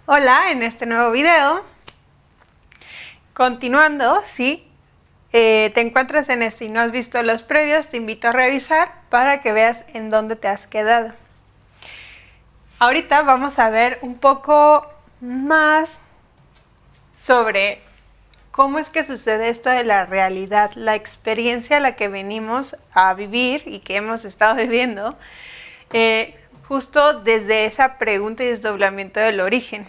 Hola, en este nuevo video, continuando, si te encuentras en este y no has visto los previos, te invito a revisar para que veas en dónde te has quedado. Ahorita vamos a ver un poco más sobre cómo es que sucede esto de la realidad, la experiencia a la que venimos a vivir y que hemos estado viviendo, justo desde esa pregunta y desdoblamiento del origen.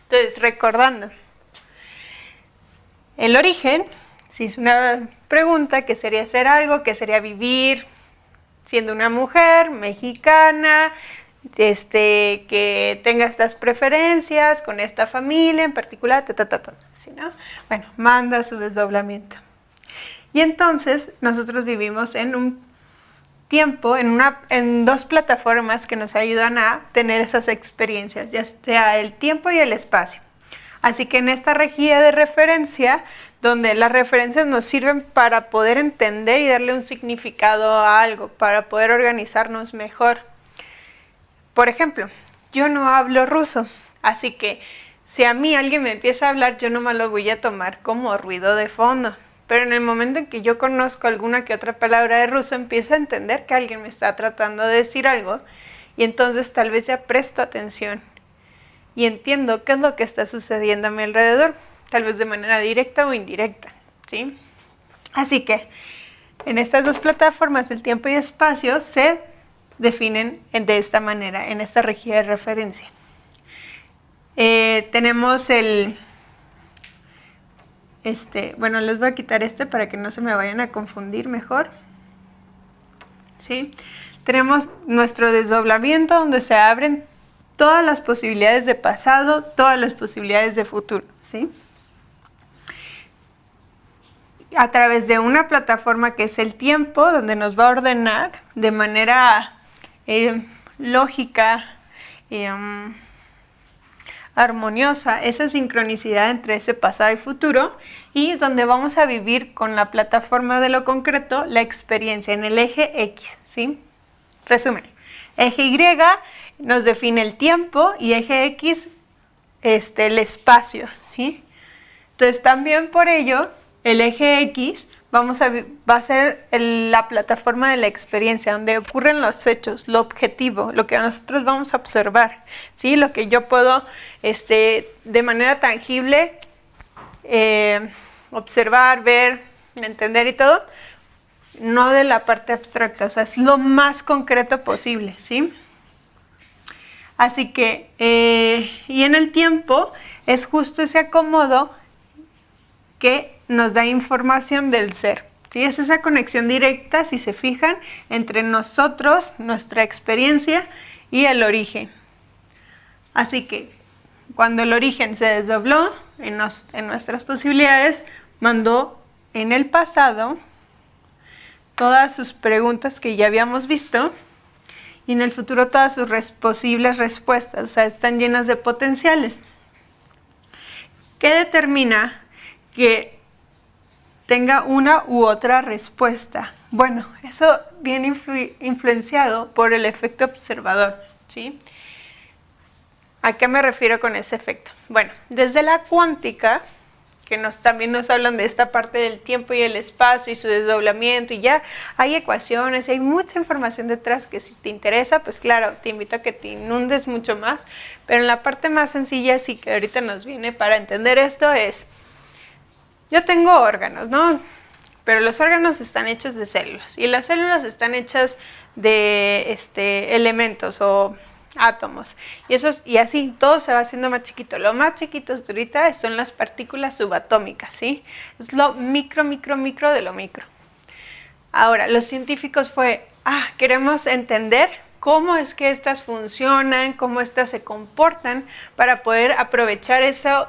Entonces, recordando, el origen, si es una pregunta, ¿qué sería hacer algo? ¿Qué sería vivir siendo una mujer mexicana, que tenga estas preferencias, con esta familia en particular, ¿sí, no? Bueno, manda su desdoblamiento. Y entonces nosotros vivimos en un tiempo, en dos plataformas que nos ayudan a tener esas experiencias, ya sea el tiempo y el espacio. Así que en esta rejilla de referencia, donde las referencias nos sirven para poder entender y darle un significado a algo, para poder organizarnos mejor. Por ejemplo, yo no hablo ruso, así que si a mí alguien me empieza a hablar, yo nomás lo voy a tomar como ruido de fondo. Pero en el momento en que yo conozco alguna que otra palabra de ruso, empiezo a entender que alguien me está tratando de decir algo y entonces tal vez ya presto atención y entiendo qué es lo que está sucediendo a mi alrededor, tal vez de manera directa o indirecta, ¿sí? Así que en estas dos plataformas del tiempo y espacio se definen de esta manera, en esta rejilla de referencia. Tenemos bueno, les voy a quitar para que no se me vayan a confundir mejor. ¿Sí? Tenemos nuestro desdoblamiento donde se abren todas las posibilidades de pasado, todas las posibilidades de futuro, ¿sí? A través de una plataforma que es el tiempo, donde nos va a ordenar de manera lógica, armoniosa, esa sincronicidad entre ese pasado y futuro, y donde vamos a vivir con la plataforma de lo concreto la experiencia en el eje X, ¿sí? Resumen, eje Y nos define el tiempo y eje X el espacio, ¿sí? Entonces también por ello el eje X va a ser la plataforma de la experiencia, donde ocurren los hechos, lo objetivo, lo que nosotros vamos a observar, ¿sí? Lo que yo puedo de manera tangible observar, ver, entender y todo, no de la parte abstracta, o sea, es lo más concreto posible, ¿sí? Así que, y en el tiempo es justo ese acomodo que nos da información del ser, ¿sí? Es esa conexión directa, si se fijan, entre nosotros, nuestra experiencia y el origen. Así que cuando el origen se desdobló en nuestras posibilidades, mandó en el pasado todas sus preguntas que ya habíamos visto y en el futuro todas sus posibles respuestas, o sea, están llenas de potenciales. ¿Qué determina que tenga una u otra respuesta? Bueno, eso viene influenciado por el efecto observador, ¿sí? ¿A qué me refiero con ese efecto? Bueno, desde la cuántica, que también nos hablan de esta parte del tiempo y el espacio y su desdoblamiento, y ya hay ecuaciones, hay mucha información detrás que si te interesa, pues claro, te invito a que te inundes mucho más, pero en la parte más sencilla, sí que ahorita nos viene para entender esto es, yo tengo órganos, ¿no? Pero los órganos están hechos de células y las células están hechas de elementos o átomos y así todo se va haciendo más chiquito. Lo más chiquito ahorita son las partículas subatómicas, ¿sí? Es lo micro de lo micro. Ahora, los científicos queremos entender cómo es que estas funcionan, cómo estas se comportan para poder aprovechar eso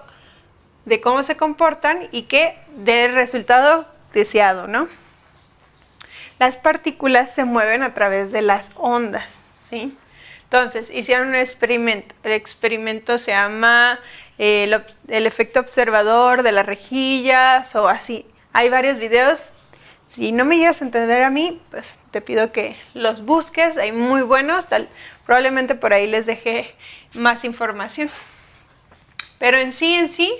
de cómo se comportan y que dé el resultado deseado, ¿no? Las partículas se mueven a través de las ondas, ¿sí? Entonces, hicieron un experimento. El experimento se llama el efecto observador de las rejillas o así. Hay varios videos. Si no me llegas a entender a mí, pues te pido que los busques, hay muy buenos, probablemente por ahí les dejé más información. Pero en sí,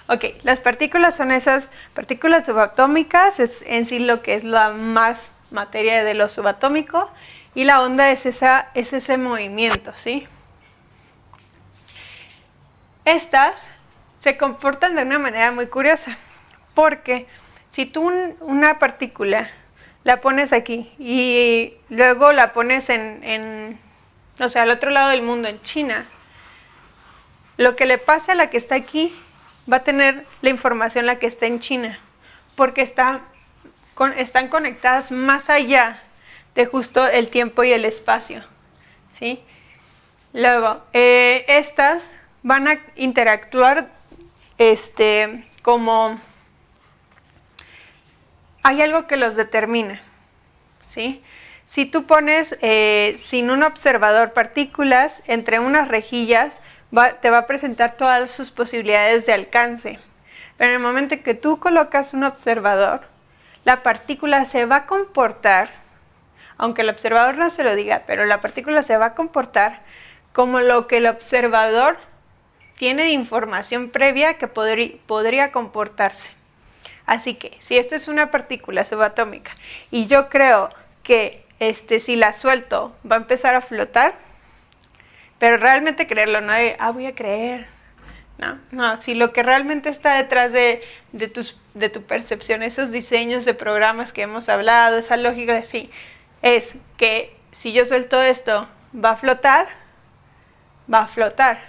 ok, las partículas son esas partículas subatómicas, es en sí lo que es la más materia de lo subatómico, y la onda es ese movimiento, ¿sí? Estas se comportan de una manera muy curiosa, porque si tú una partícula la pones aquí y luego la pones o sea, al otro lado del mundo, en China, lo que le pasa a la que está aquí va a tener la información la que está en China, porque están conectadas más allá de justo el tiempo y el espacio, ¿sí? Luego, estas van a interactuar como hay algo que los determina, ¿sí? Si tú pones sin un observador partículas entre unas rejillas, te va a presentar todas sus posibilidades de alcance. Pero en el momento en que tú colocas un observador, la partícula se va a comportar, aunque el observador no se lo diga, pero la partícula se va a comportar como lo que el observador tiene de información previa que podría comportarse. Así que, si esto es una partícula subatómica y yo creo que si la suelto va a empezar a flotar, pero realmente creerlo, no de, voy a creer. No, si lo que realmente está detrás de tu percepción, esos diseños de programas que hemos hablado, esa lógica de sí, es que si yo suelto esto, va a flotar, va a flotar.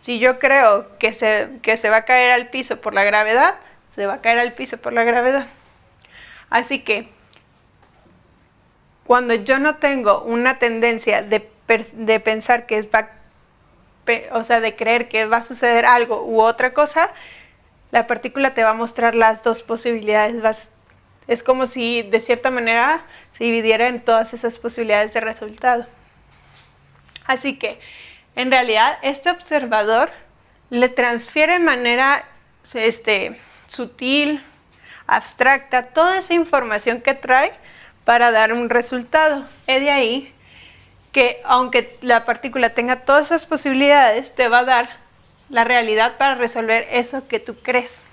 Si yo creo que se va a caer al piso por la gravedad, se va a caer al piso por la gravedad. Así que, cuando yo no tengo una tendencia de pensar que de creer que va a suceder algo u otra cosa, la partícula te va a mostrar las dos posibilidades. Es como si de cierta manera se dividiera en todas esas posibilidades de resultado. Así que, en realidad, este observador le transfiere de manera sutil, abstracta, toda esa información que trae para dar un resultado. Es de ahí que, aunque la partícula tenga todas esas posibilidades, te va a dar la realidad para resolver eso que tú crees.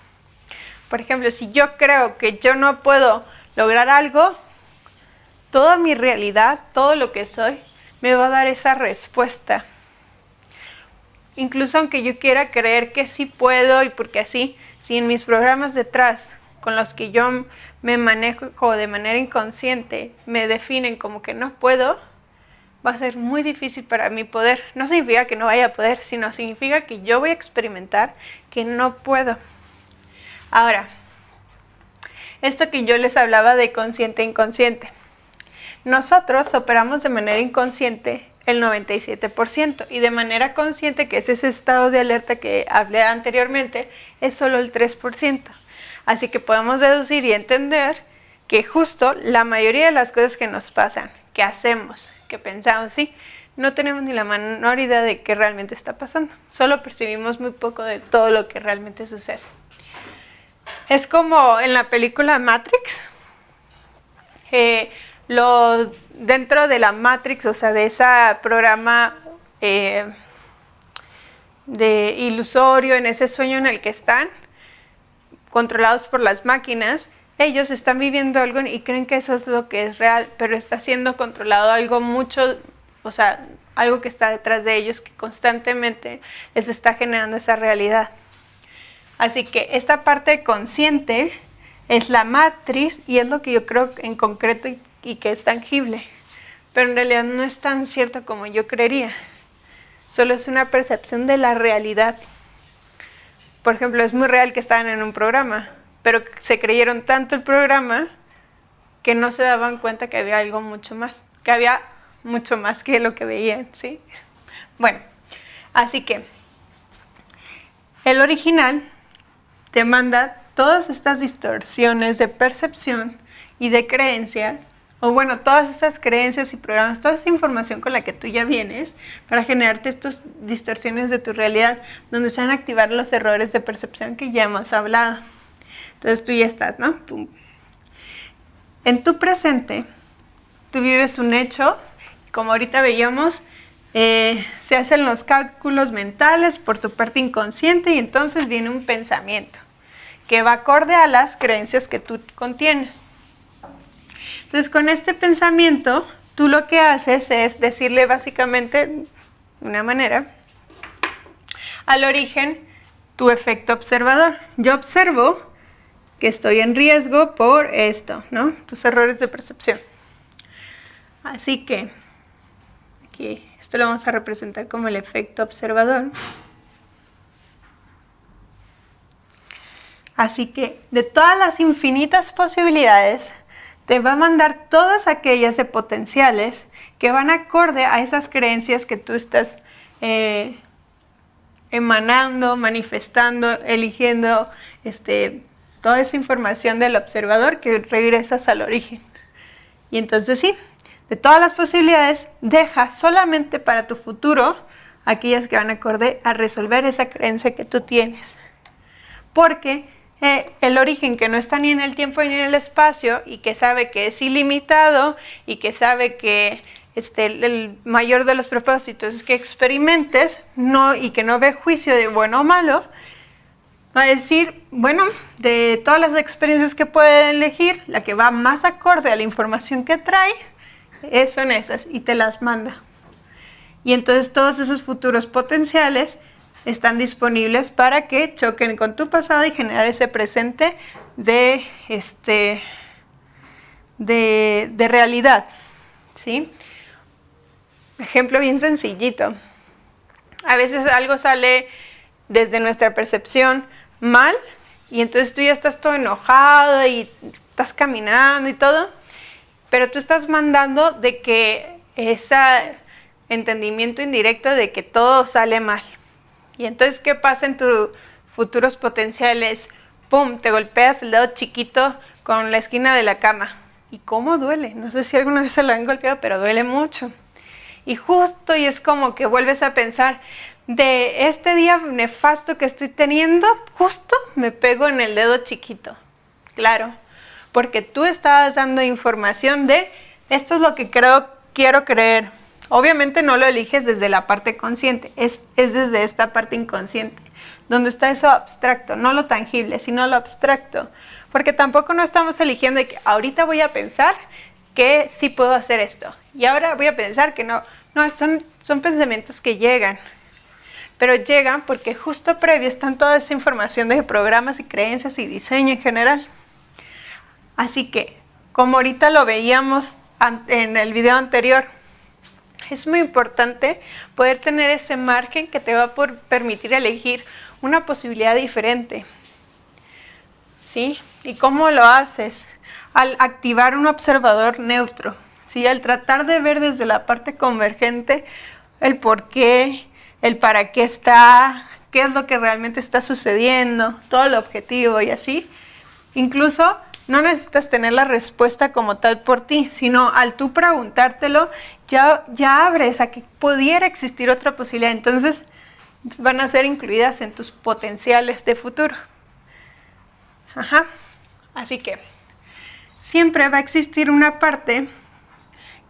Por ejemplo, si yo creo que yo no puedo lograr algo, toda mi realidad, todo lo que soy, me va a dar esa respuesta. Incluso aunque yo quiera creer que sí puedo, y porque así, si en mis programas detrás, con los que yo me manejo de manera inconsciente, me definen como que no puedo, va a ser muy difícil para mí poder. No significa que no vaya a poder, sino significa que yo voy a experimentar que no puedo. Ahora, esto que yo les hablaba de consciente e inconsciente. Nosotros operamos de manera inconsciente el 97% y de manera consciente, que es ese estado de alerta que hablé anteriormente, es solo el 3%. Así que podemos deducir y entender que justo la mayoría de las cosas que nos pasan, que hacemos, que pensamos, sí, no tenemos ni la menor idea de qué realmente está pasando. Solo percibimos muy poco de todo lo que realmente sucede. Es como en la película Matrix. Dentro de la Matrix, o sea, de ese programa de ilusorio, en ese sueño en el que están, controlados por las máquinas, ellos están viviendo algo y creen que eso es lo que es real, pero está siendo controlado algo mucho, o sea, algo que está detrás de ellos, que constantemente les está generando esa realidad. Así que esta parte consciente es la matriz y es lo que yo creo en concreto y que es tangible, pero en realidad no es tan cierto como yo creería. Solo es una percepción de la realidad. Por ejemplo, es muy real que estaban en un programa, pero se creyeron tanto el programa que no se daban cuenta que había algo mucho más, que había mucho más que lo que veían, ¿sí? Bueno, así que el original te manda todas estas distorsiones de percepción y de creencias, o bueno, todas estas creencias y programas, toda esa información con la que tú ya vienes para generarte estas distorsiones de tu realidad, donde se van a activar los errores de percepción que ya hemos hablado. Entonces tú ya estás, ¿no? Pum. En tu presente, tú vives un hecho, como ahorita veíamos, se hacen los cálculos mentales por tu parte inconsciente y entonces viene un pensamiento que va acorde a las creencias que tú contienes. Entonces, con este pensamiento, tú lo que haces es decirle básicamente, de una manera, al origen, tu efecto observador. Yo observo que estoy en riesgo por esto, ¿no? Tus errores de percepción. Así que, aquí, esto lo vamos a representar como el efecto observador. Así que, de todas las infinitas posibilidades, te va a mandar todas aquellas de potenciales que van acorde a esas creencias que tú estás emanando, manifestando, eligiendo, toda esa información del observador que regresas al origen. Y entonces sí, de todas las posibilidades, deja solamente para tu futuro aquellas que van acorde a resolver esa creencia que tú tienes. Porque el origen, que no está ni en el tiempo ni en el espacio y que sabe que es ilimitado y que sabe que el mayor de los propósitos es que experimentes y que no ve juicio de bueno o malo, va a decir, bueno, de todas las experiencias que puede elegir, la que va más acorde a la información que trae, son esas, y te las manda. Y entonces todos esos futuros potenciales están disponibles para que choquen con tu pasado y generar ese presente de realidad, ¿sí? Ejemplo bien sencillito. A veces algo sale desde nuestra percepción mal y entonces tú ya estás todo enojado y estás caminando y todo, pero tú estás mandando de que ese entendimiento indirecto de que todo sale mal. Y entonces, ¿qué pasa en tus futuros potenciales? ¡Pum! Te golpeas el dedo chiquito con la esquina de la cama. ¿Y cómo duele? No sé si alguna vez se lo han golpeado, pero duele mucho. Y justo, y es como que vuelves a pensar, de este día nefasto que estoy teniendo, justo me pego en el dedo chiquito. Claro, porque tú estabas dando información de, esto es lo que quiero creer. Obviamente no lo eliges desde la parte consciente, es desde esta parte inconsciente, donde está eso abstracto, no lo tangible, sino lo abstracto. Porque tampoco no estamos eligiendo de que ahorita voy a pensar que sí puedo hacer esto, y ahora voy a pensar que no. No, son pensamientos que llegan, pero llegan porque justo previo están toda esa información de programas y creencias y diseño en general. Así que, como ahorita lo veíamos en el video anterior, es muy importante poder tener ese margen que te va a permitir elegir una posibilidad diferente. ¿Sí? ¿Y cómo lo haces? Al activar un observador neutro, ¿sí? Al tratar de ver desde la parte convergente el por qué, el para qué está, qué es lo que realmente está sucediendo, todo el objetivo y así. Incluso no necesitas tener la respuesta como tal por ti, sino al tú preguntártelo, ya abres a que pudiera existir otra posibilidad. Entonces van a ser incluidas en tus potenciales de futuro. Ajá. Así que siempre va a existir una parte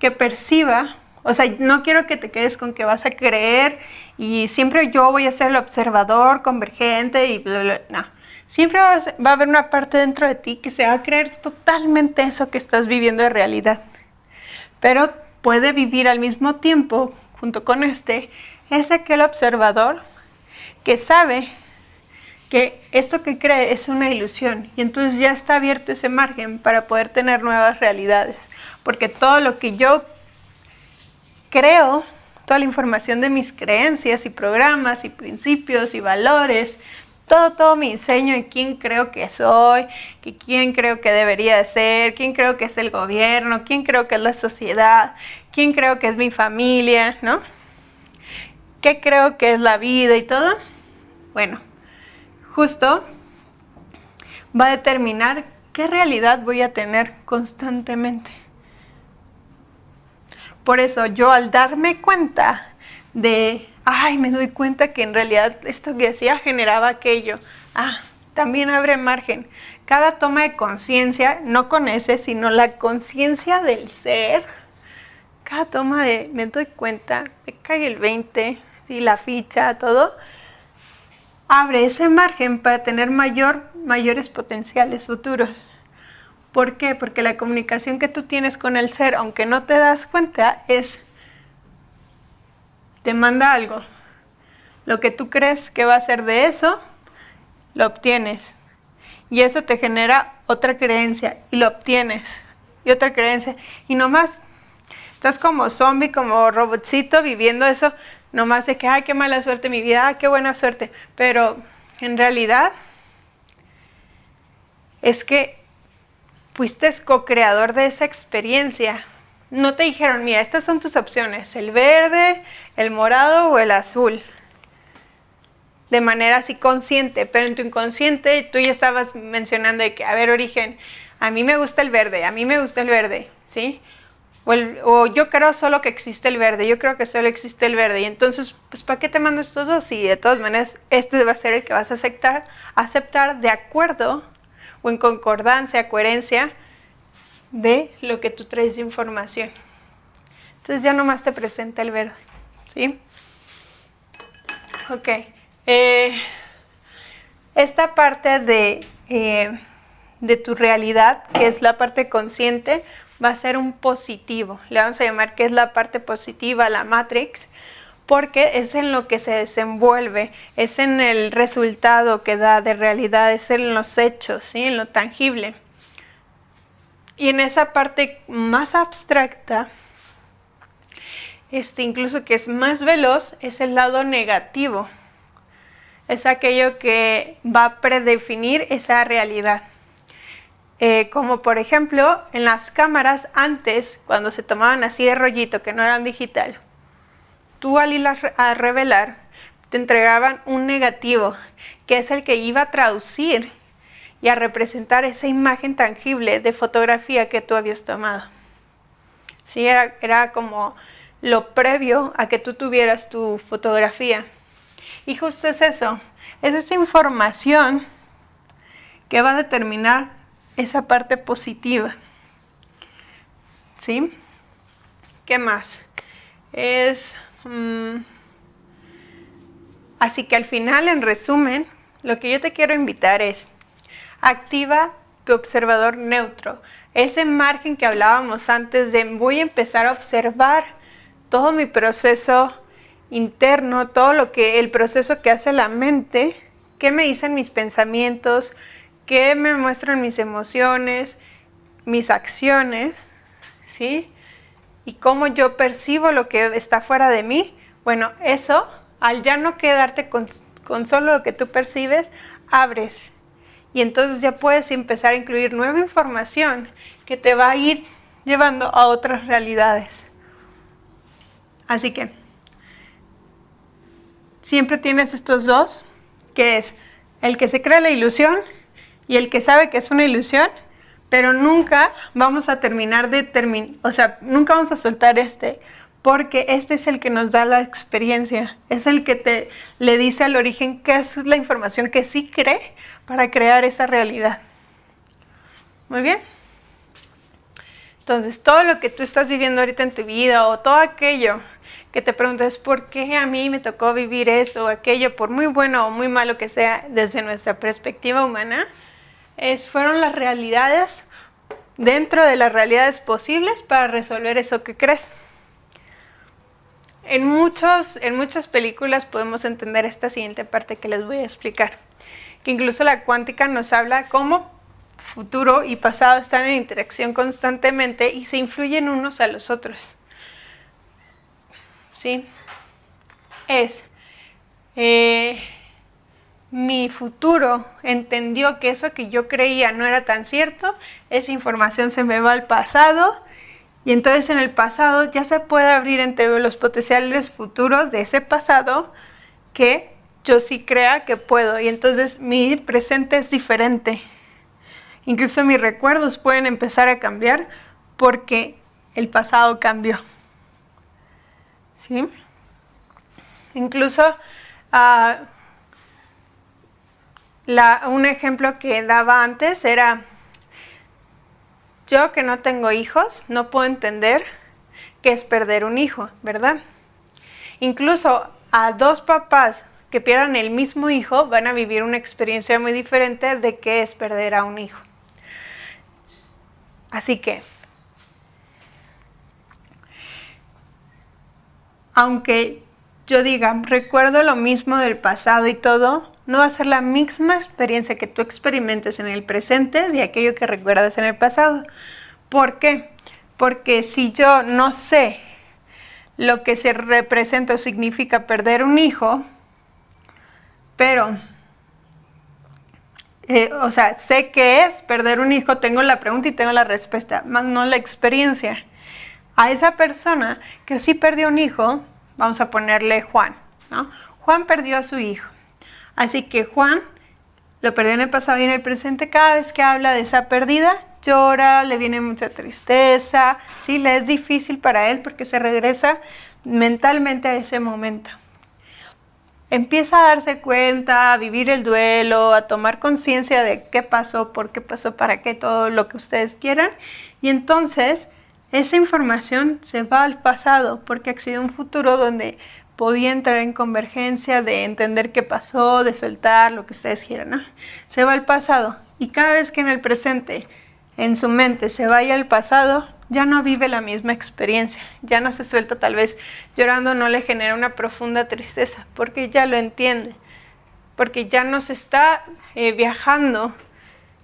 que perciba, o sea, no quiero que te quedes con que vas a creer y siempre yo voy a ser el observador convergente y bla, bla, no. Siempre va a haber una parte dentro de ti que se va a creer totalmente eso que estás viviendo de realidad. Pero puede vivir al mismo tiempo, junto con es aquel observador que sabe que esto que cree es una ilusión y entonces ya está abierto ese margen para poder tener nuevas realidades. Porque todo lo que yo creo, toda la información de mis creencias y programas y principios y valores, todo mi diseño de quién creo que soy, quién creo que debería de ser, quién creo que es el gobierno, quién creo que es la sociedad, quién creo que es mi familia, ¿no? ¿Qué creo que es la vida y todo? Bueno, justo va a determinar qué realidad voy a tener constantemente. Por eso yo al darme cuenta me doy cuenta que en realidad esto que hacía generaba aquello. también abre margen. Cada toma de conciencia, no con ese, sino la conciencia del ser, cada toma de me doy cuenta, me cae el 20, ¿sí? La ficha, todo, abre ese margen para tener mayores potenciales futuros. ¿Por qué? Porque la comunicación que tú tienes con el ser, aunque no te das cuenta, te manda algo. Lo que tú crees que va a ser de eso, lo obtienes. Y eso te genera otra creencia y lo obtienes. Y otra creencia. Y nomás estás como zombie, como robotcito viviendo eso, nomás de que, ay, qué mala suerte mi vida, ay, qué buena suerte. Pero en realidad es que fuiste co-creador de esa experiencia. No te dijeron, mira, estas son tus opciones, el verde, el morado o el azul. De manera así consciente, pero en tu inconsciente tú ya estabas mencionando de que, a ver, Origen, a mí me gusta el verde, ¿sí? O yo creo solo que existe el verde, yo creo que solo existe el verde. Y entonces, pues, ¿para qué te mando estos dos? Y de todas maneras, este va a ser el que vas a aceptar de acuerdo o en concordancia, coherencia de lo que tú traes de información. Entonces ya nomás te presenta el verde, ¿sí? Ok. Esta parte de tu realidad, que es la parte consciente, va a ser un positivo. Le vamos a llamar que es la parte positiva, la matrix, porque es en lo que se desenvuelve, es en el resultado que da de realidad, es en los hechos, ¿sí? En lo tangible. Y en esa parte más abstracta, incluso que es más veloz, es el lado negativo. Es aquello que va a predefinir esa realidad. Como por ejemplo, en las cámaras antes, cuando se tomaban así de rollito, que no eran digital, tú al ir a revelar, te entregaban un negativo, que es el que iba a traducir y a representar esa imagen tangible de fotografía que tú habías tomado. Sí, era como lo previo a que tú tuvieras tu fotografía. Y justo es eso, es esa información que va a determinar esa parte positiva. ¿Sí? ¿Qué más? Así que al final, en resumen, lo que yo te quiero invitar es, activa tu observador neutro. Ese margen que hablábamos antes de voy a empezar a observar todo mi proceso interno, el proceso que hace la mente, qué me dicen mis pensamientos, qué me muestran mis emociones, mis acciones, ¿sí? Y cómo yo percibo lo que está fuera de mí. Bueno, eso, al ya no quedarte con solo lo que tú percibes, abres. Y entonces ya puedes empezar a incluir nueva información que te va a ir llevando a otras realidades. Así que siempre tienes estos dos, que es el que se crea la ilusión y el que sabe que es una ilusión, pero nunca vamos a nunca vamos a soltar porque este es el que nos da la experiencia, es el que le dice al origen qué es la información que sí cree para crear esa realidad. Muy bien. Entonces, todo lo que tú estás viviendo ahorita en tu vida o todo aquello que te preguntas por qué a mí me tocó vivir esto o aquello, por muy bueno o muy malo que sea desde nuestra perspectiva humana, fueron las realidades dentro de las realidades posibles para resolver eso que crees. En muchas películas podemos entender esta siguiente parte que les voy a explicar, que incluso la cuántica nos habla cómo futuro y pasado están en interacción constantemente y se influyen unos a los otros. ¿Sí? Mi futuro entendió que eso que yo creía no era tan cierto, esa información se me va al pasado y entonces en el pasado ya se puede abrir entre los potenciales futuros de ese pasado que yo sí crea que puedo y entonces mi presente es diferente. Incluso mis recuerdos pueden empezar a cambiar porque el pasado cambió. ¿Sí? Incluso un ejemplo que daba antes era, yo que no tengo hijos, no puedo entender qué es perder un hijo, ¿verdad? Incluso a dos papás que pierdan el mismo hijo van a vivir una experiencia muy diferente de qué es perder a un hijo. Así que, aunque yo diga, recuerdo lo mismo del pasado y todo, no va a ser la misma experiencia que tú experimentes en el presente de aquello que recuerdas en el pasado. ¿Por qué? Porque si yo no sé lo que se representa o significa perder un hijo, pero, sé qué es perder un hijo, tengo la pregunta y tengo la respuesta, más no la experiencia. A esa persona que sí perdió un hijo, vamos a ponerle Juan, ¿no? Juan perdió a su hijo. Así que Juan lo perdió en el pasado y en el presente. Cada vez que habla de esa pérdida, llora, le viene mucha tristeza, ¿sí? Le es difícil para él porque se regresa mentalmente a ese momento. Empieza a darse cuenta, a vivir el duelo, a tomar conciencia de qué pasó, por qué pasó, para qué, todo lo que ustedes quieran. Y entonces esa información se va al pasado porque accedió a un futuro donde podía entrar en convergencia de entender qué pasó, de soltar, lo que ustedes quieran, ¿no? Se va al pasado y cada vez que en el presente, en su mente, se vaya al pasado, ya no vive la misma experiencia, ya no se suelta, tal vez llorando no le genera una profunda tristeza, porque ya lo entiende, porque ya no se está viajando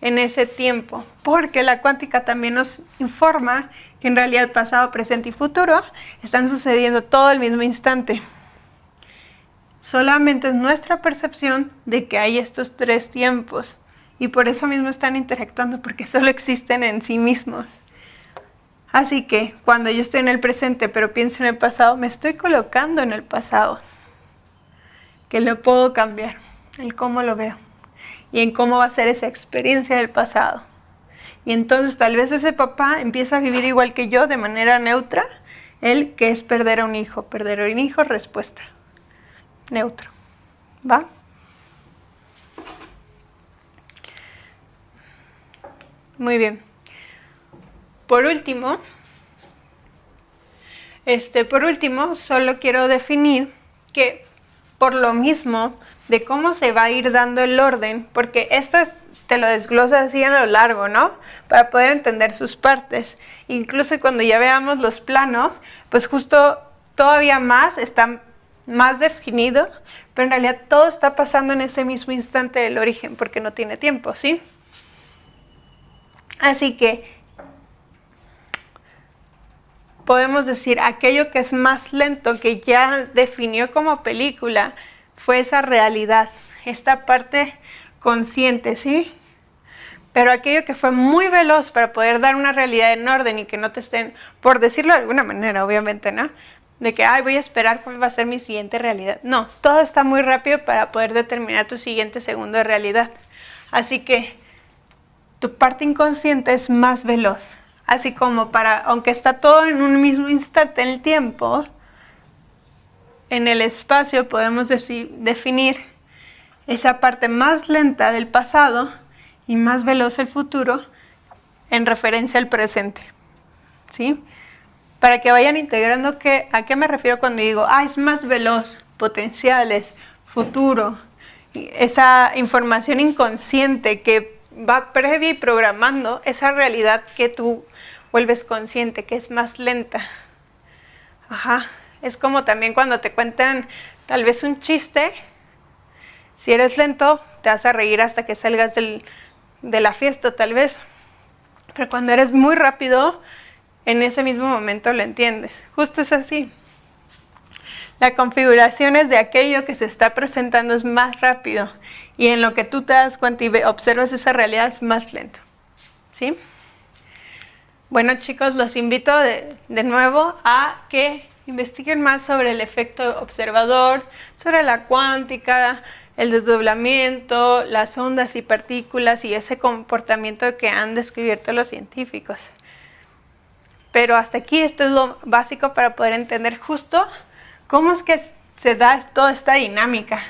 en ese tiempo, porque la cuántica también nos informa que en realidad pasado, presente y futuro están sucediendo todo al mismo instante. Solamente es nuestra percepción de que hay estos tres tiempos y por eso mismo están interactuando, porque solo existen en sí mismos. Así que cuando yo estoy en el presente pero pienso en el pasado, me estoy colocando en el pasado, que lo puedo cambiar, el cómo lo veo y en cómo va a ser esa experiencia del pasado. Y entonces tal vez ese papá empieza a vivir igual que yo, de manera neutra, el que es perder a un hijo. Perder a un hijo, respuesta. Neutro. ¿Va? Muy bien. Por último, solo quiero definir que por lo mismo de cómo se va a ir dando el orden, porque esto te lo desglosa así a lo largo, ¿no? Para poder entender sus partes. Incluso cuando ya veamos los planos, pues justo todavía más está más definido, pero en realidad todo está pasando en ese mismo instante del origen, porque no tiene tiempo, ¿sí? Así que podemos decir, aquello que es más lento, que ya definió como película, fue esa realidad, esta parte consciente, ¿sí? Pero aquello que fue muy veloz para poder dar una realidad en orden y que no te estén, por decirlo de alguna manera, obviamente, ¿no? De que, voy a esperar cuál va a ser mi siguiente realidad. No, todo está muy rápido para poder determinar tu siguiente segundo de realidad. Así que tu parte inconsciente es más veloz. Así como aunque está todo en un mismo instante en el tiempo, en el espacio podemos definir esa parte más lenta del pasado y más veloz el futuro en referencia al presente, ¿sí? Para que vayan integrando a qué me refiero cuando digo, es más veloz, potenciales, futuro, esa información inconsciente que va previa y programando esa realidad que tú vuelves consciente, que es más lenta. Ajá. Es como también cuando te cuentan tal vez un chiste, si eres lento te vas a reír hasta que salgas de la fiesta tal vez, pero cuando eres muy rápido, en ese mismo momento lo entiendes. Justo es así. La configuración es de aquello que se está presentando es más rápido y en lo que tú te das cuenta y observas esa realidad es más lento, ¿sí? Bueno, chicos, los invito de nuevo a que investiguen más sobre el efecto observador, sobre la cuántica, el desdoblamiento, las ondas y partículas y ese comportamiento que han descubierto los científicos. Pero hasta aquí esto es lo básico para poder entender justo cómo es que se da toda esta dinámica.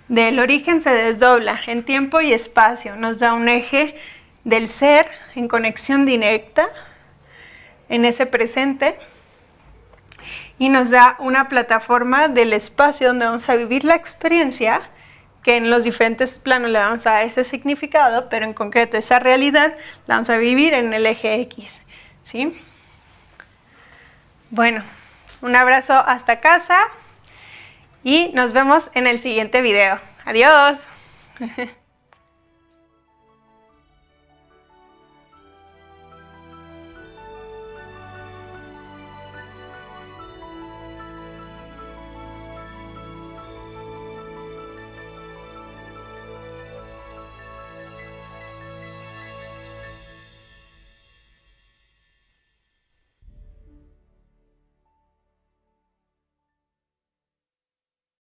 del origen se desdobla en tiempo y espacio. Nos da un eje del ser en conexión directa en ese presente y nos da una plataforma del espacio donde vamos a vivir la experiencia, que en los diferentes planos le vamos a dar ese significado, pero en concreto esa realidad la vamos a vivir en el eje X, ¿sí? Bueno, un abrazo hasta casa y nos vemos en el siguiente video. Adiós.